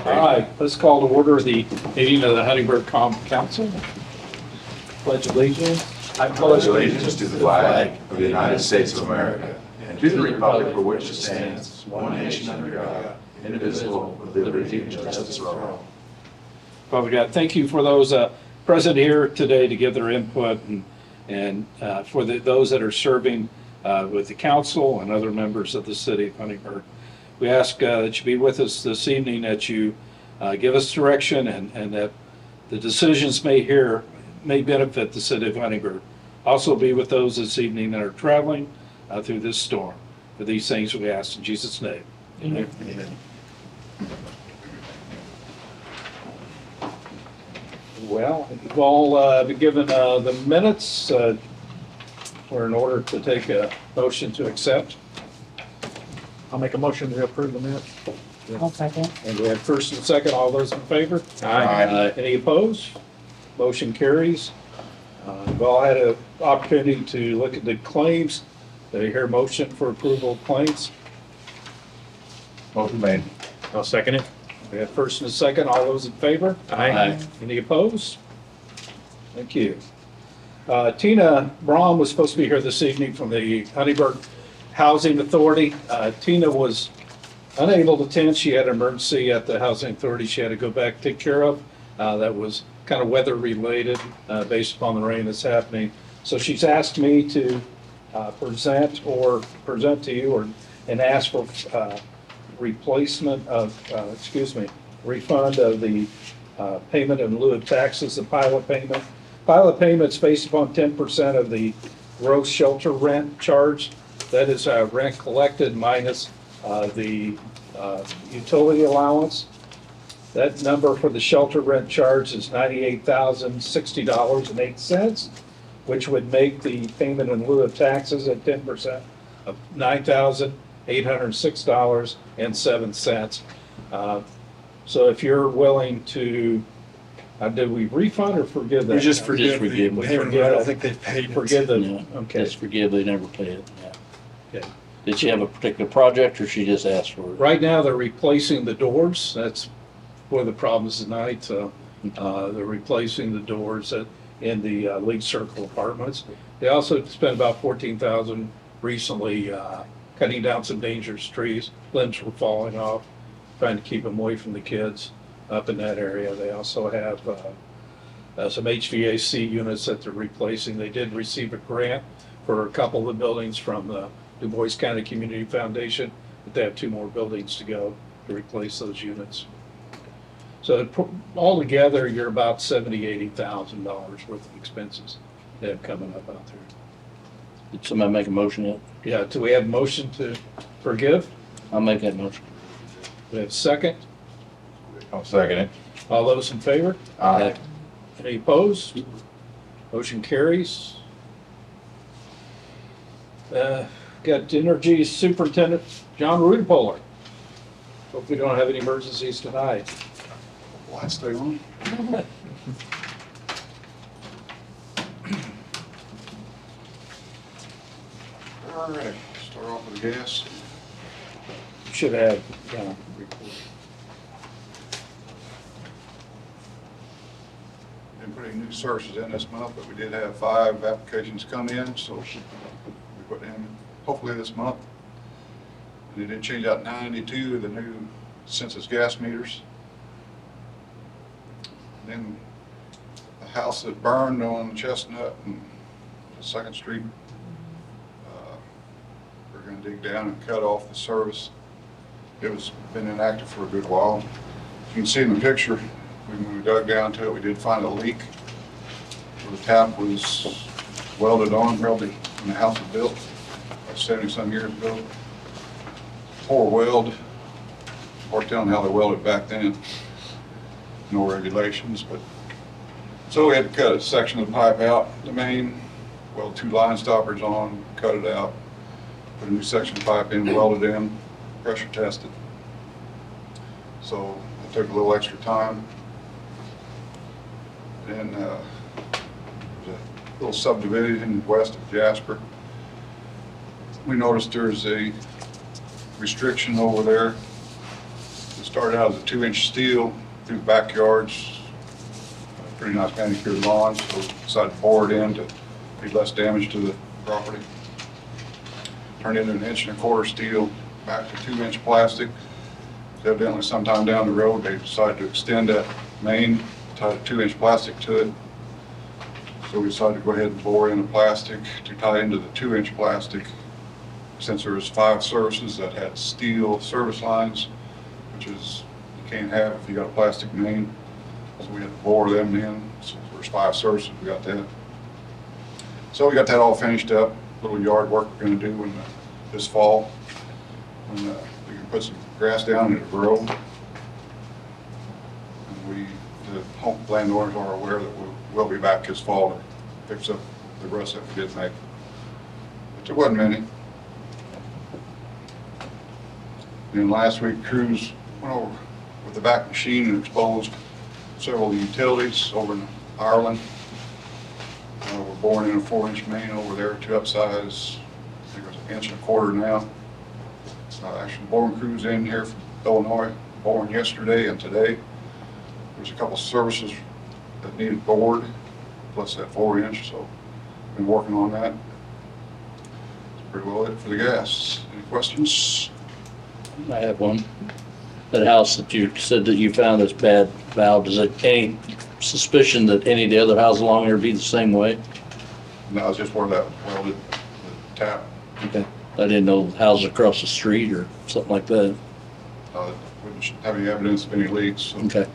All right, let's call to order the meeting of the Huntingburg Council. Pledge allegiance. I pledge allegiance to the flag of the United States of America and to the republic for which it stands, one nation under God, indivisible, with liberty and justice for all. Father God, thank you for those present here today to give their input and for those that are serving with the council and other members of the city of Huntingburg. We ask that you be with us this evening, that you give us direction and that the decisions made here may benefit the city of Huntingburg. Also be with those this evening that are traveling through this storm. For these things we ask in Jesus' name. Amen. Amen. Well, you've all been given the minutes. We're in order to take a motion to accept. I'll make a motion to approve the minutes. I'll second. And we have first and second. All those in favor? Aye. Any opposed? Motion carries. We've all had an opportunity to look at the claims. Do you hear a motion for approval of claims? Motion made. I'll second it. We have first and second. All those in favor? Aye. Any opposed? Thank you. Tina Braun was supposed to be here this evening from the Huntingburg Housing Authority. Tina was unable to attend. She had an emergency at the Housing Authority she had to go back take care of. That was kind of weather related based upon the rain that's happening. So she's asked me to present to you and ask for replacement of, refund of the payment in lieu of taxes, the pilot payment. Pilot payment's based upon 10% of the gross shelter rent charge. That is rent collected minus the utility allowance. That number for the shelter rent charge is $98,060.08, which would make the payment in lieu of taxes at 10% of $9,806.07. So if you're willing to, did we refund or forgive that? We just forgive the, Forgive I don't think they've paid it. Forgive the, No, okay. Just forgive, they never pay it, yeah. Okay. Did she have a particular project or she just asked for it? Right now, they're replacing the doors. That's one of the problems tonight. They're replacing the doors in the League Circle apartments. They also spent about $14,000 recently cutting down some dangerous trees. Limbs were falling off, trying to keep them away from the kids up in that area. They also have some HVAC units that they're replacing. They did receive a grant for a couple of the buildings from the Du Bois County Community Foundation, but they have 2 more buildings to go to replace those units. So altogether, you're about $70,000, $80,000 worth of expenses they have coming up out there. Did somebody make a motion yet? Yeah, do we have a motion to forgive? I'll make that motion. We have a second. I'll second it. All those in favor? Aye. Any opposed? Motion carries. Got Energy Superintendent John Rudepoler. Hope we don't have any emergencies tonight. Why stay on? All right, start off with the gas. Should have, report. Been putting new services in this month, but we did have 5 applications come in, so we put in hopefully this month. And they did change out 92 of the new census gas meters. Then the house that burned on Chestnut and 2nd Street, we're gonna dig down and cut off the service. It was been inactive for a good while. You can see in the picture, when we dug down to it, we did find a leak where the tap was welded on probably when the house was built, like 70-some years ago. Poor weld, hard telling how they welded back then. No regulations, but so we had to cut a section of the pipe out, the main, weld 2 line stoppers on, cut it out, put a new section of pipe in, welded in, pressure tested. So it took a little extra time. Then there's a little subdivision west of Jasper. We noticed there's a restriction over there. This Started out as a 2-inch steel through the backyards, pretty nice manicured lawn, so decided to bore it in to be less damage to the property. Turned into an 1.25-inch steel, back to 2-inch plastic. Evidently sometime down the road, they decided to extend that main, tied a 2-inch plastic to it. So we decided to go ahead and bore in the plastic to tie into the 2-inch plastic. Since there was 5 services that had steel service lines, which is, you can't have if you got a plastic main. So we had to bore them in. So there's 5 services, we got that. So we got that all finished up. Little yard work we're gonna do this fall. And we can put some grass down and it'll grow. And the home landowners are aware that we'll be back this fall to fix up the rust that we did make. But there wasn't many. And last week, crews went over with the back machine and exposed several utilities over in Ireland. We're boring in a 4-inch main over there to upsize. I think it was 1.25 inches now. Actually, boring crews in here from Illinois, boring yesterday and today. There's a couple services that needed bored, plus that 4-inch, so been working on that. That's pretty well it for the gas. Any questions? I have one. That house that you said that you found this bad valve, is it any suspicion that any of the other houses along there be the same way? No, it's just where that welded the tap. Okay. I didn't know houses across the street or something like that. Wouldn't have any evidence of any leaks. So Okay.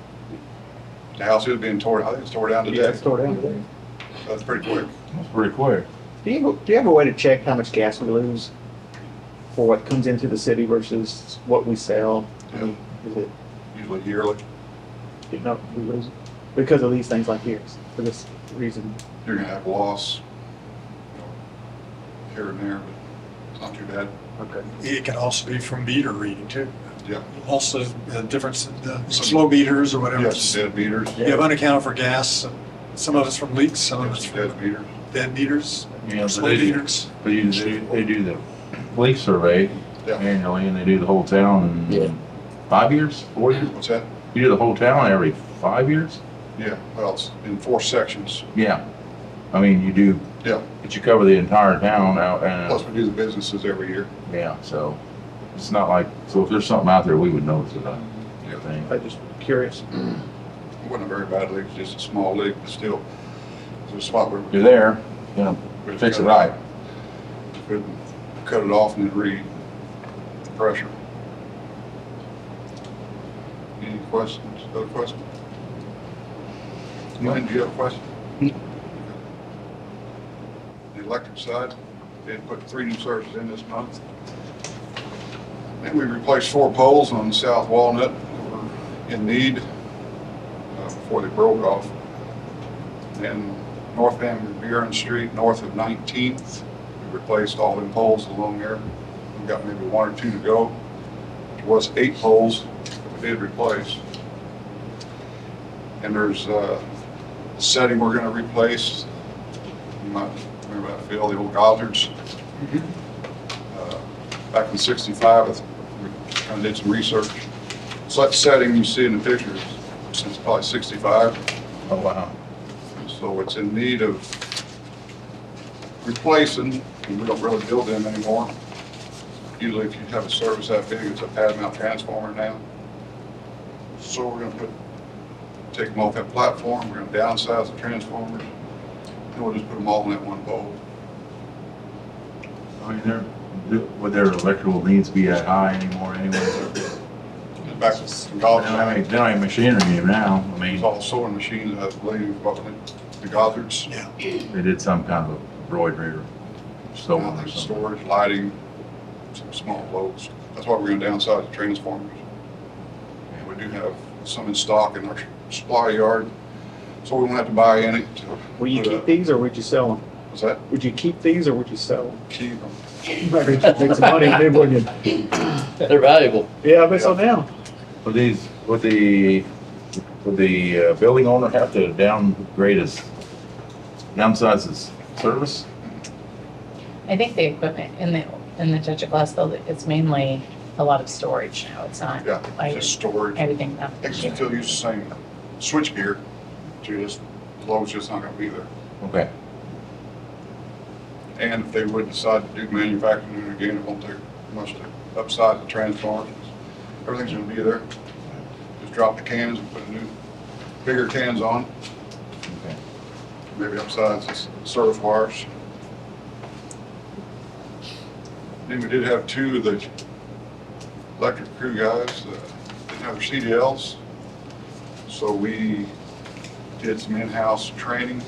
the house is being torn. I think it's tore down Yeah, today. it's tore down today. That's pretty quick. That's pretty quick. Do you have a way to check how much gas we lose for what comes into the city versus what we sell? I mean, is it, Usually yearly. you know, we lose it because of these things like here, for this reason? You're gonna have loss, you know, here and there, but it's not too bad. Okay. It can also be from meter reading too. Yeah. Also, the difference in the slow meters or whatever. Yes, dead meters. You have unaccounted for gas. Some of it's from leaks, some of it's Yes, from dead meters. dead meters, Yeah, slow meters. But they do the police survey Yeah. annually, and they do the whole town Yeah. in 5 years, 4 years? What's that? You do the whole town every 5 years? Yeah, well, it's in 4 sections. Yeah. I mean, you do, Yeah, but you cover the entire town out, plus and, we do the businesses every year. yeah, so it's not like, so if there's something out there, we would notice it, I think. I'm just curious. It wasn't a very bad leak, just a small leak, but still, there's a spot where. You're there, you know, we fix it cut right. Could cut it off and then read the pressure. Any questions? Other questions? Glenn, do you have a question? The electric side, they had put 3 new services in this month. And we replaced 4 poles on South Walnut that were in need before they broke off. And North Van Buren Street, north of 19th, we replaced all them poles along there. We've got maybe 1 or 2 to go. There was 8 poles that we did replace. And there's a setting we're gonna replace. You might remember that, Phil, the old Goddard's. Back in '65, we kind of did some research. So that setting you see in the picture is since probably '65. Oh, wow. So it's in need of replacing, and we don't really build them anymore. Usually if you have a service that big, it's a pad mount transformer now. So we're gonna take them off that platform, we're gonna downsize the transformers, and we'll just put them all in that one pole. I mean, would their electrical needs be that high anymore anyway? Back to They college, don't have machinery in now, I mean, it's all sewing machines, I believe, what, the Goddard's. Yeah. they did some kind of embroidery or sewing I or think something. storage, lighting, some small loads. That's why we're gonna downsize the transformers. And we do have some in stock in our supply yard, so we won't have to buy any. to Will you put keep up. these or would you sell them? What's that? Would you keep these or would you sell them? Keep them. You might make some money on them, wouldn't you? They're valuable. Yeah, I bet so now. Would the building owner have to downsize his service? I think the equipment in the Tetra Glass building, it's mainly a lot of storage now. It's not Yeah, like just storage. everything that. They can still use the same switch gear, just as long as it's not gonna be there. Okay. And if they would decide to do manufacturing again, it won't take much to upsize the transformers. Everything's gonna be there. Just drop the cans and put new, bigger cans on, Okay. maybe upsize the service wires. Then we did have two of the electric crew guys, didn't have their CDLs. So we did some in-house training,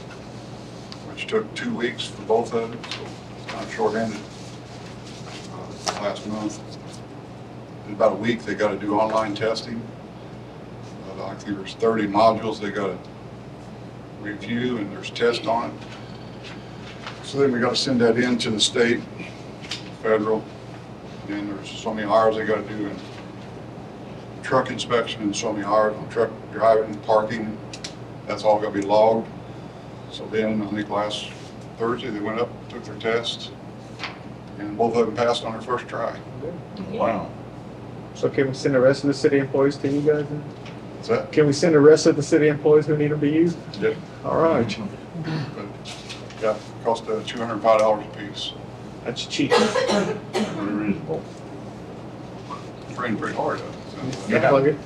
which took 2 weeks for both of them, so it's kind of short-handed. Last month, in about a week, they got to do online testing. I think there's 30 modules they got to review, and there's tests on it. So then we got to send that in to the state, federal, and there's so many hours they got to do in truck inspection and so many hours on truck driving, parking. That's all got to be logged. So then, I think last Thursday, they went up, took their test, and both of them passed on their first try. Wow. So can we send the rest of the city employees to you guys then? Is that? Can we send the rest of the city employees who need them to you? Yeah. All right, But, yeah, cost $205 a piece. that's cheap. Very reasonable. Trained pretty hard, though. Yeah. Plug it.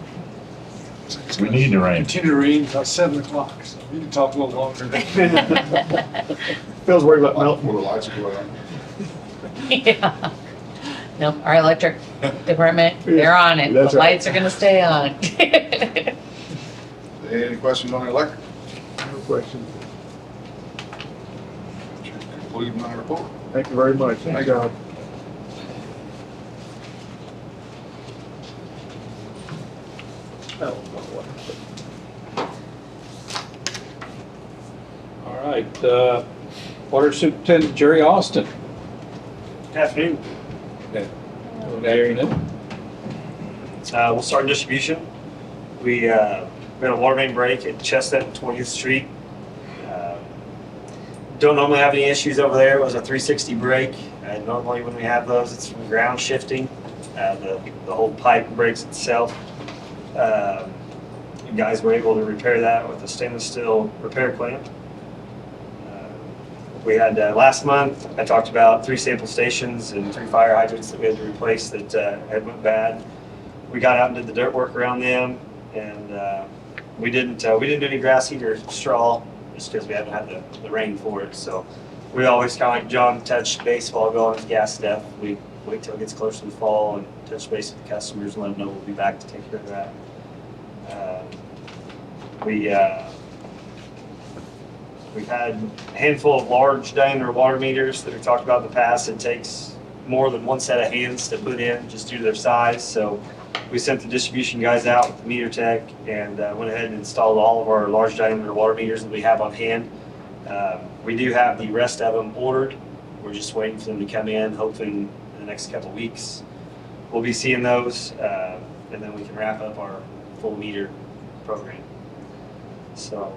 We need the rain. Continue to rain until 7 o'clock, so you can talk a little longer. Phil's worried about Before melting. the lights go out. Yeah. No, our electric department, they're on it. The That's right. lights are gonna stay on. Any questions on the electric? No question. Should conclude my report. Thank you very much. Thank God. All right, Water Superintendent Jerry Austin. Afternoon. Good afternoon. We'll start distribution. We had a water main break at Chestnut and 20th Street. Don't normally have any issues over there. It was a 360 break. Normally when we have those, it's from ground shifting. The whole pipe breaks itself. You guys were able to repair that with a stainless steel repair clamp. We had last month, I talked about 3 sample stations and 3 fire hydrants that we had to replace that had went bad. We got out and did the dirt work around them, and we didn't do any grass seed or straw just because we haven't had the rain for it. So we always kind of like John touched base while going with gas stuff. We wait till it gets closer to the fall and touch base with the customers and let them know we'll be back to take care of that. We've had a handful of large diameter water meters that we talked about in the past. It takes more than one set of hands to put in just due to their size. So we sent the distribution guys out with the meter tech and went ahead and installed all of our large diameter water meters that we have on hand. We do have the rest of them ordered. We're just waiting for them to come in, hopefully in the next couple of weeks. We'll be seeing those, and then we can wrap up our full meter program. So,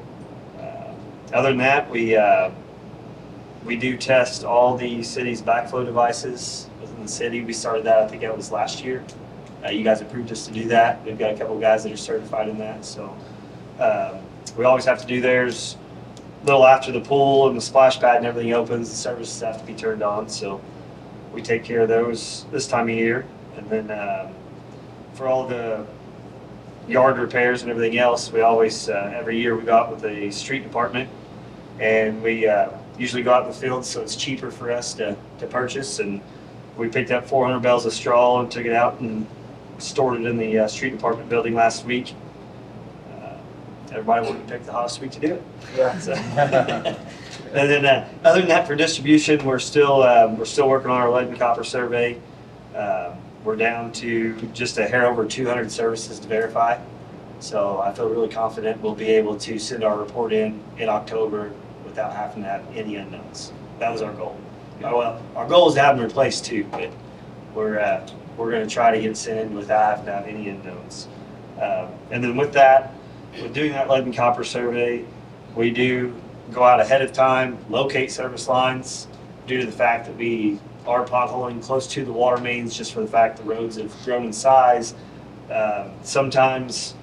other than that, we do test all the city's backflow devices within the city. We started that, I think that was last year. You guys approved us to do that. We've got a couple of guys that are certified in that. So we always have to do theirs a little after the pool and the splash pad and everything opens. The services have to be turned on. So we take care of those this time of year. And then for all the yard repairs and everything else, we always, every year we go out with the street department, and we usually go out in the field, so it's cheaper for us to purchase. And we picked up 400 bales of straw and took it out and stored it in the street department building last week. Everybody wanted to pick the hottest week to do it. Yeah. So, and then other than that, for distribution, we're still working on our lead and copper survey. We're down to just a hair over 200 services to verify. So I feel really confident we'll be able to send our report in October without having to have any unknowns. That was our goal. Well, our goal is to have them replaced too, but we're going to try to get sent in without having to have any unknowns. And then with that, with doing that lead and copper survey, we do go out ahead of time, locate service lines due to the fact that we are potholing close to the water mains just for the fact the roads have grown in size. Sometimes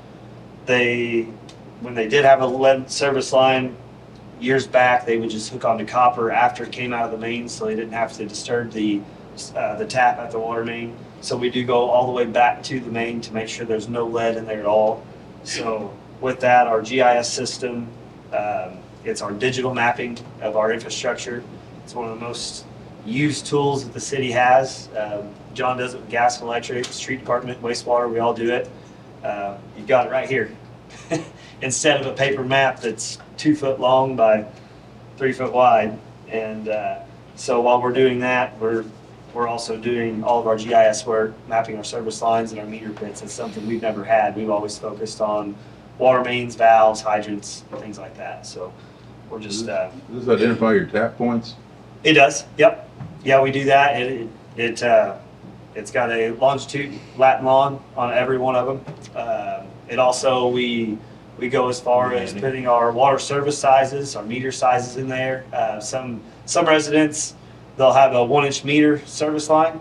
when they did have a lead service line years back, they would just hook onto copper after it came out of the main, so they didn't have to disturb the tap at the water main. So we do go all the way back to the main to make sure there's no lead in there at all. So with that, our GIS system, it's our digital mapping of our infrastructure. It's one of the most used tools that the city has. John does it with gas and electric, street department, wastewater, we all do it. You've got it right here. Instead of a paper map that's 2 foot long by 3 foot wide. And so while we're doing that, we're also doing all of our GIS work, mapping our service lines and our meter pits. It's something we've never had. We've always focused on water mains, valves, hydrants, things like that. So we're just. Does this identify your tap points? It does. Yep. Yeah, we do that. It's got a longitude, lat and long on every one of them. It also we go as far as putting our water service sizes, our meter sizes in there. Some residents, they'll have a 1-inch meter service line,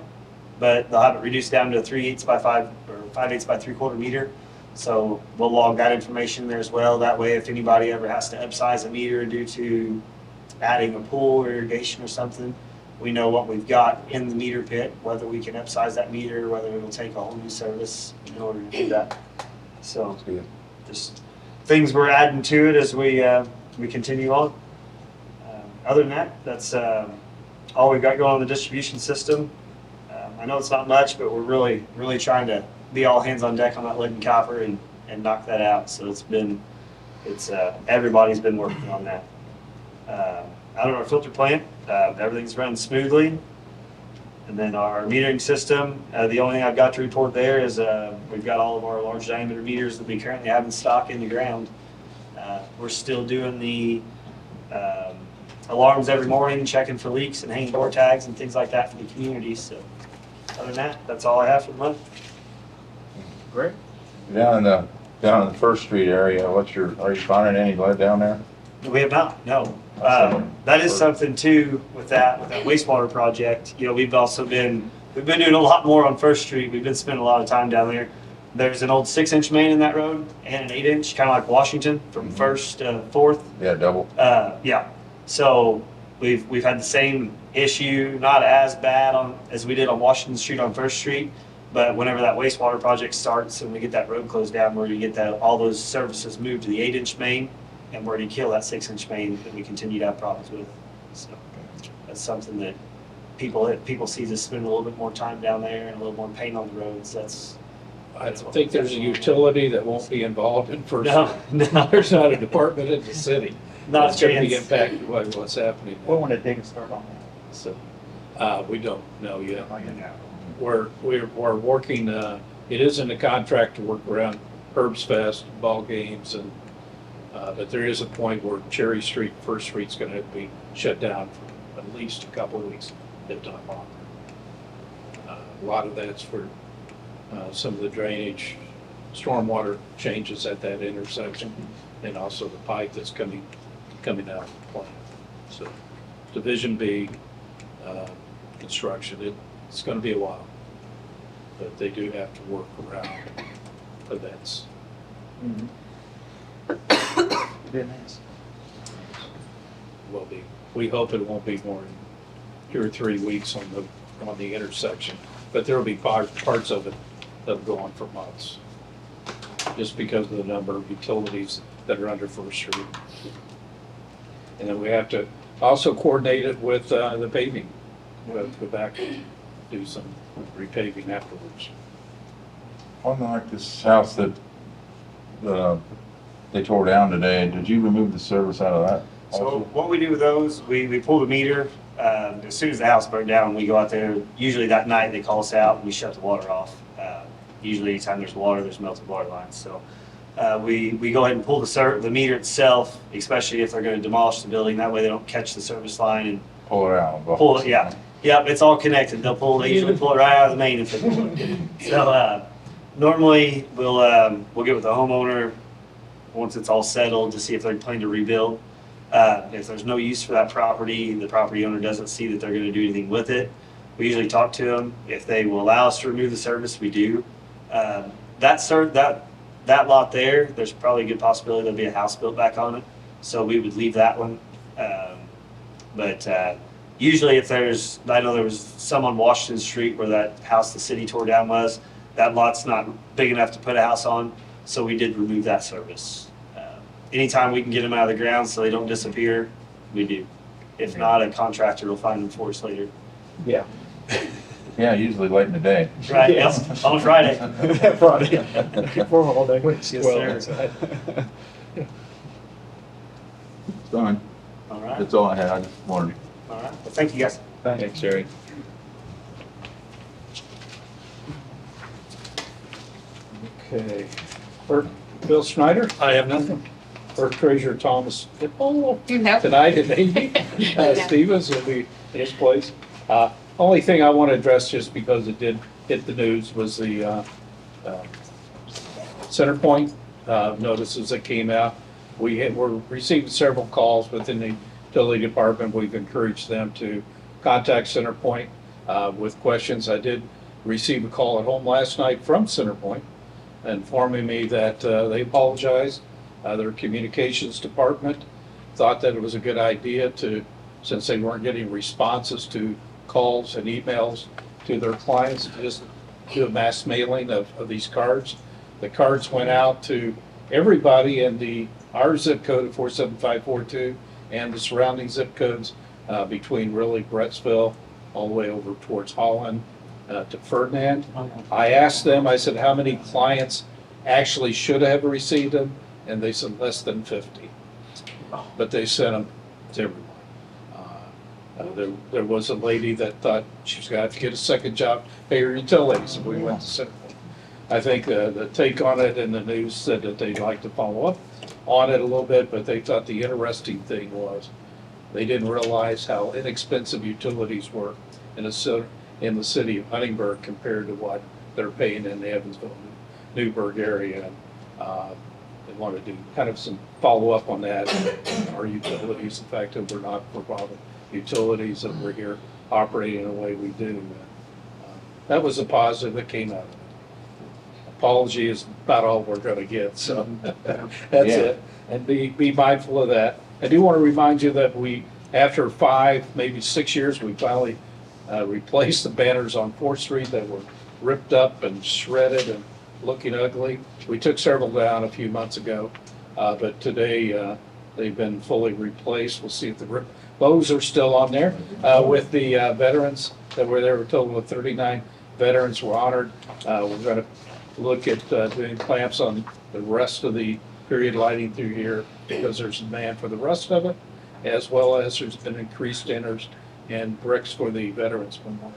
but they'll have it reduced down to 3/8 by 5 or 5/8 by 3/4 meter. So we'll log that information there as well. That way, if anybody ever has to upsize a meter due to adding a pool or irrigation or something, we know what we've got in the meter pit, whether we can upsize that meter, whether it'll take a whole new service in order to do that. So just things we're adding to it as we continue on. Other than that, that's all we've got going on the distribution system. I know it's not much, but we're really trying to be all hands on deck on that lead and copper and knock that out. So everybody's been working on that. Out of our filter plant, everything's running smoothly. And then our metering system, the only thing I've got to report there is we've got all of our large diameter meters that we currently have in stock in the ground. We're still doing the alarms every morning, checking for leaks and hanging door tags and things like that for the community. So other than that, that's all I have for the month. Great. Down in the First Street area, are you finding any lead down there? We have not, no. That is something too with that wastewater project. You know, we've been doing a lot more on First Street. We've been spending a lot of time down there. There's an old 6-inch main in that road and an 8-inch, kind of like Washington from First to Fourth. Yeah, double. Yeah. So we've had the same issue, not as bad as we did on Washington Street on First Street, but whenever that wastewater project starts and we get that road closed down, we're going to get all those services moved to the 8-inch main, and we're going to kill that 6-inch main that we continue to have problems with. So that's something that people see us spend a little bit more time down there and a little more pain on the roads. I don't think there's a utility that won't be involved in First. No. There's not a department in the city Not that's going to be chance. impacted by what's happening. When a dig start on that? So, we don't know yet. Oh, yeah. We're working, it is in the contract to work around Herb's Fest, ball games, and, but there is a point where Cherry Street, First Street's gonna have to be shut down for at least a couple of weeks, if not longer. A lot of that's for, some of the drainage, stormwater changes at that intersection, and also the pipe that's coming out of the plant. So, Division B, construction, it's gonna be a while, but they do have to work around events. Very nice. Will be, we hope it won't be more than 2 or 3 weeks on the intersection, but there'll be parts of it that'll go on for months, just because of the number of utilities that are under First Street. And then we have to also coordinate it with the paving. We have to go back and do some repaving afterwards. On like this house that they tore down today, did you remove the service out of that? So also? what we do with those, we pull the meter. As soon as the house burned down, we go out there. Usually that night they call us out and we shut the water off. Usually anytime there's water, there's melted water lines. So we go ahead and pull the meter itself, especially if they're going to demolish the building. That way they don't catch the service line and Pull it out. pull it. Yeah, it's all connected. They usually pull it right out of the main if they So normally we'll get with the homeowner once it's all settled to see if they're planning to rebuild. If there's no use for that property, the property owner doesn't see that they're going to do anything with it, We usually talk to them. If they will allow us to remove the service, we do. That lot there, there's probably a good possibility there'll be a house built back on it. So we would leave that one. But usually if I know there was some on Washington Street where that house the city tore down was, that lot's not big enough to put a house on, so we did remove that service. Anytime we can get them out of the ground so they don't disappear, we do. If not, a contractor will find them for us later. Yeah. Yeah, usually late in the day. Right, Yeah. yes, on Friday. Friday. Before holiday. Yes, Well, sir. It's done. All right, That's all I had. I just wanted all right. Well, thank you, guys. Thanks, Jerry. Okay. Clerk Bill Snyder, I have nothing. Clerk Treasurer Thomas Hippo. No. Tonight at Amy Stevens will be in his place. Only thing I want to address, just because it did hit the news, was the Centerpoint notices that came out. We're receiving several calls within the utility department. We've encouraged them to contact Centerpoint with questions. I did receive a call at home last night from Centerpoint informing me that they apologized. Their communications department thought that it was a good idea to, since they weren't getting responses to calls and emails to their clients, to just do a mass mailing of these cards. The cards went out to everybody in our zip code of 47542 and the surrounding zip codes between really Brettsville all the way over towards Holland to Ferdinand. I asked them, I said, how many clients actually should have received them? And they said less than 50. But they sent them to everyone. There was a lady that thought she was going to have to get a second job, pay her utilities, and we went to Centerpoint. I think the take on it in the news said that they'd like to follow up on it a little bit, but they thought the interesting thing was they didn't realize how inexpensive utilities were in the city of Huntingburg compared to what they're paying in the Evansville, Newburgh area. They want to do kind of some follow-up on that. Our utilities, the fact that we're not for-profit utilities, that we're here operating the way we do. That was a positive that came out of it. Apology is about all we're going to get, so that's it. And be mindful of that. I do want to remind you that after 5, maybe 6 years, we finally replaced the banners on 4th Street that were ripped up and shredded and looking ugly. We took several down a few months ago, but today they've been fully replaced. We'll see if the bows are still on there. With the veterans that were there, a total of 39 veterans were honored. We're going to look at doing clamps on the rest of the period lighting through here because there's demand for the rest of it, as well as there's been increased interest in bricks for the Veterans Memorial.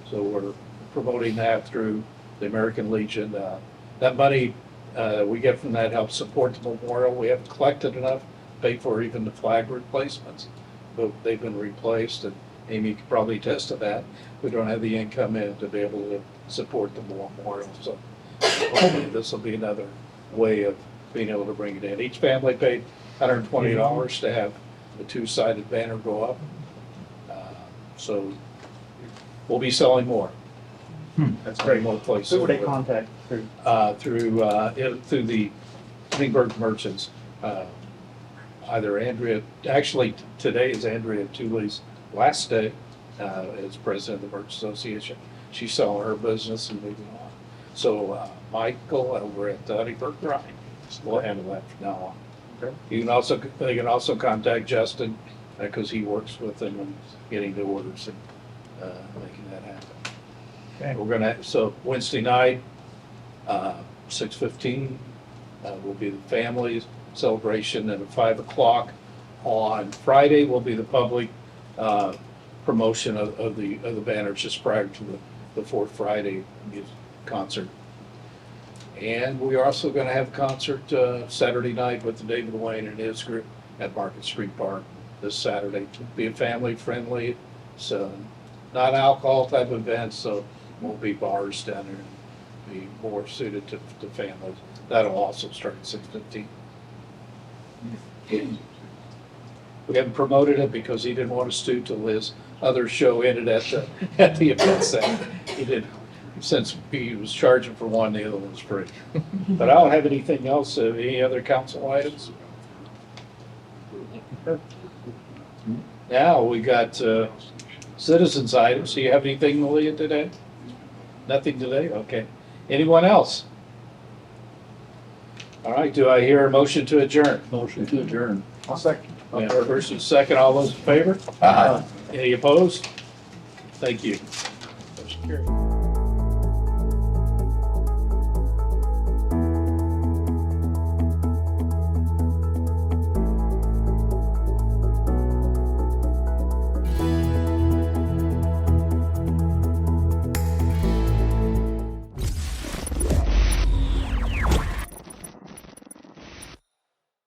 So we're promoting that through the American Legion. That money we get from that helps support the memorial. We haven't collected enough to pay for even the flag replacements, but they've been replaced, and Amy could probably attest to that. We don't have the income in to be able to support the memorial, so hopefully this will be another way of being able to bring it in. Each family paid $120 to have the 2-sided banner go up. So we'll be selling more. That's great. More places. Who would they contact through? Through the Huntingburg merchants. Either Andrea, actually today is Andrea Tooley's last day as president of the Merchant Association. She's selling her business and moving on. So Michael over at Huntingburg Grind will handle that from now on. Okay. They can also contact Justin because he works with them and getting the orders and making that happen. Okay. We're gonna, so Wednesday night, 6:15, will be the families celebration, and at 5 o'clock on Friday will be the public promotion of the banners just prior to the Fourth Friday music concert. And we are also gonna have a concert Saturday night with David Wayne and his group at Market Street Park this Saturday. Be a family friendly, so not alcohol type event, so won't be bars down there. Be more suited to families. That'll also start at 6:15. We haven't promoted it because he didn't want us to till his other show ended at the event center. He did, since he was charging for one, the other one was free. But I don't have anything else, any other council items? Now, we got citizens items. Do you have anything, Malia, today? Nothing today? Okay. Anyone else? All right, do I hear a motion to adjourn? Motion to adjourn. I'll second. We have a first and second, all those in favor? Uh-huh. Any opposed? Thank you. Motion carried.